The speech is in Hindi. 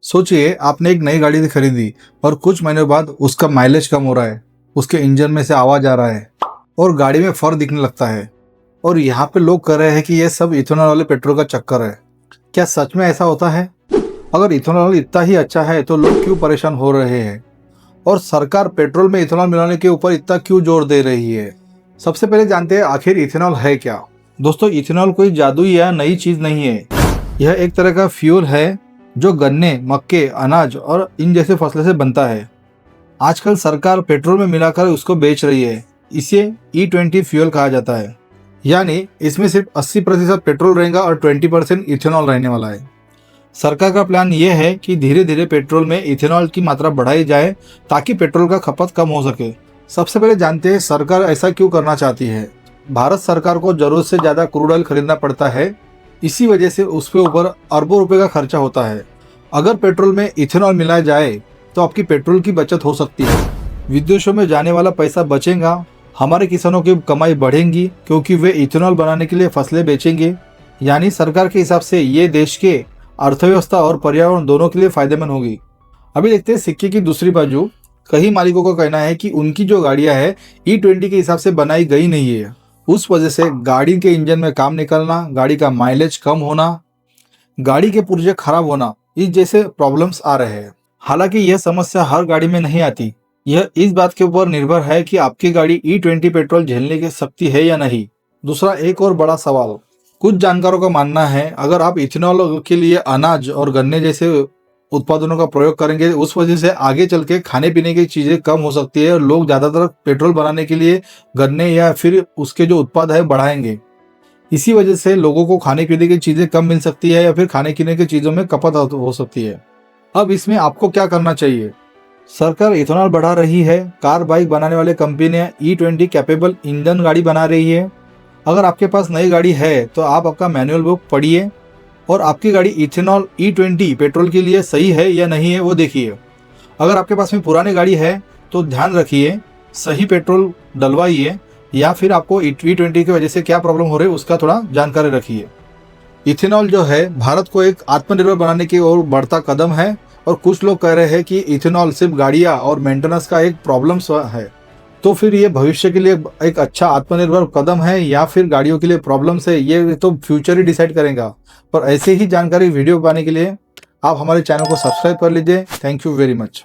सोचिए आपने एक नई गाड़ी खरीदी और कुछ महीनों बाद उसका माइलेज कम हो रहा है, उसके इंजन में से आवाज आ रहा है और गाड़ी में फर्क दिखने लगता है। और यहाँ पे लोग कह रहे हैं कि ये सब इथेनॉल वाले पेट्रोल का चक्कर है। क्या सच में ऐसा होता है? अगर इथेनॉल इतना ही अच्छा है तो लोग क्यों परेशान हो रहे हैं? और सरकार पेट्रोल में इथेनॉल मिलाने के ऊपर इतना क्यों जोर दे रही है? सबसे पहले जानते हैं आखिर इथेनॉल है क्या। दोस्तों, इथेनॉल कोई जादुई या नई चीज नहीं है। यह एक तरह का फ्यूल है जो गन्ने, मक्के, अनाज और इन जैसे फसलों से बनता है। आजकल सरकार पेट्रोल में मिलाकर उसको बेच रही है। इसे E20 फ्यूल कहा जाता है। यानी इसमें सिर्फ 80% पेट्रोल रहेगा और 20% इथेनॉल रहने वाला है। सरकार का प्लान यह है कि धीरे धीरे पेट्रोल में इथेनॉल की मात्रा बढ़ाई जाए ताकि पेट्रोल का खपत कम हो सके। सबसे पहले जानते हैं सरकार ऐसा क्यों करना चाहती है। भारत सरकार को जरूरत से ज्यादा क्रूड ऑयल खरीदना पड़ता है। इसी वजह से उसके ऊपर अरबों रुपए का खर्चा होता है। अगर पेट्रोल में इथेनॉल मिलाया जाए तो आपकी पेट्रोल की बचत हो सकती है। विदेशों में जाने वाला पैसा बचेगा। हमारे किसानों की कमाई बढ़ेगी क्योंकि वे इथेनॉल बनाने के लिए फसलें बेचेंगे। यानी सरकार के हिसाब से ये देश के अर्थव्यवस्था और पर्यावरण दोनों के लिए फायदेमंद होगी। अभी देखते हैं सिक्के की दूसरी बाजू। कई मालिकों का कहना है कि उनकी जो गाड़ियां है E20 के हिसाब से बनाई गई नहीं है। उस वजह से गाड़ी के इंजन में काम निकलना, गाड़ी का माइलेज कम होना, गाड़ी के पुर्जे खराब होना, इस जैसे प्रॉब्लम्स आ रहे हैं। हालांकि यह समस्या हर गाड़ी में नहीं आती। यह इस बात के ऊपर निर्भर है कि आपकी गाड़ी E20 पेट्रोल झेलने की सकती है या नहीं। दूसरा एक और बड़ा सवाल, कुछ जानकारों का मानना है अगर आप इथेनॉल के लिए अनाज और गन्ने जैसे उत्पादनों का प्रयोग करेंगे, उस वजह से आगे चल के खाने पीने की चीजें कम हो सकती है और लोग ज्यादातर पेट्रोल बनाने के लिए गन्ने या फिर उसके जो उत्पाद है बढ़ाएंगे। इसी वजह से लोगों को खाने पीने की चीजें कम मिल सकती है या फिर खाने पीने की चीजों में खपत हो सकती है। अब इसमें आपको क्या करना चाहिए? सरकार इथेनॉल बढ़ा रही है। कार बाइक बनाने वाले कंपनियां E20 कैपेबल ईंधन गाड़ी बना रही है। अगर आपके पास नई गाड़ी है तो आप आपका मैनुअल बुक पढ़िए और आपकी गाड़ी इथेनॉल E20 पेट्रोल के लिए सही है या नहीं है वो देखिए। अगर आपके पास में पुरानी गाड़ी है तो ध्यान रखिए, सही पेट्रोल डलवाइए या फिर आपको E20 की वजह से क्या प्रॉब्लम हो रही है उसका थोड़ा जानकारी रखिए। इथेनॉल जो है भारत को एक आत्मनिर्भर बनाने की ओर बढ़ता कदम है और कुछ लोग कह रहे हैं कि इथेनॉल सिर्फ गाड़ियां और मेंटेनेंस का एक प्रॉब्लम है। तो फिर ये भविष्य के लिए एक अच्छा आत्मनिर्भर कदम है या फिर गाड़ियों के लिए प्रॉब्लम्स है, ये तो फ्यूचर ही डिसाइड करेगा। पर ऐसे ही जानकारी वीडियो पाने के लिए आप हमारे चैनल को सब्सक्राइब कर लीजिए। Thank you very much.